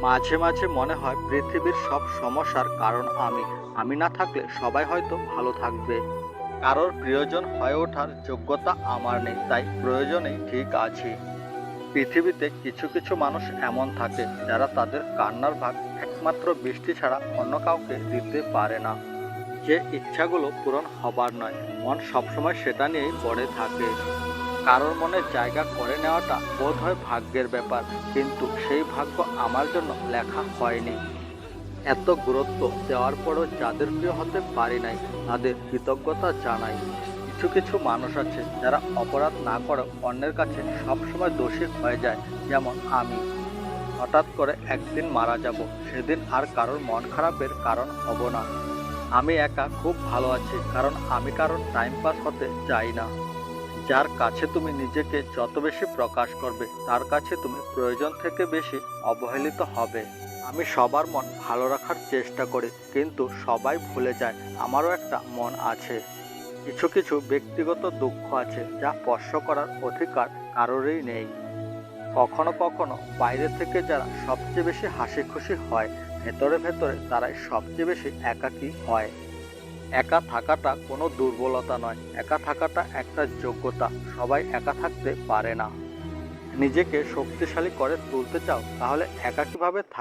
মাঝে মাঝে মনে হয় পৃথিবীর সব সমস্যার কারণ আমি না থাকলে সবাই হয়তো ভালো থাকবে। কারোর প্রিয়জন হয়ে ওঠার যোগ্যতা আমার নেই, তাই প্রয়োজনেই ঠিক আছি। পৃথিবীতে কিছু কিছু মানুষ এমন থাকে যারা তাদের কান্নার ভাগ একমাত্র বৃষ্টি ছাড়া অন্য কাউকে দিতে পারে না। যে ইচ্ছাগুলো পূরণ হবার নয়, মন সবসময় সেটা নিয়েই পড়ে থাকে। কারোর মনে জায়গা করে নেওয়াটা বোধ হয় ভাগ্যের ব্যাপার, কিন্তু সেই ভাগ্য আমার জন্য লেখা হয়নি। এত গুরুত্ব দেওয়ার পরও যাদের প্রিয় হতে পারি নাই, তাদের কৃতজ্ঞতা জানাই। কিছু কিছু মানুষ আছে যারা অপরাধ না করে অন্যের কাছে সবসময় দোষী হয়ে যায়, যেমন আমি। হঠাৎ করে একদিন মারা যাব, সেদিন আর কারোর মন খারাপের কারণ হব না। আমি একা খুব ভালো আছি, কারণ আমি কারোর টাইম পাস হতে চাই না। যার কাছে তুমি নিজেকে যত বেশি প্রকাশ করবে, তার কাছে তুমি প্রয়োজন থেকে বেশি অবহেলিত হবে। আমি সবার মন ভালো রাখার চেষ্টা করি, কিন্তু সবাই ভুলে যায় আমারও একটা মন আছে। কিছু কিছু ব্যক্তিগত দুঃখ আছে যা স্পর্শ করার অধিকার কারোরই নেই। কখনো কখনো বাইরে থেকে যারা সবচেয়ে বেশি হাসি খুশি হয়, ভেতরে ভেতরে তারাই সবচেয়ে বেশি একাকী হয়। একা থাকাটা কোনো দুর্বলতা নয়, একা থাকাটা একটা যোগ্যতা। সবাই একা থাকতে পারে না। নিজেকে শক্তিশালী করে তুলতে চাও, তাহলে একা কিভাবে থাক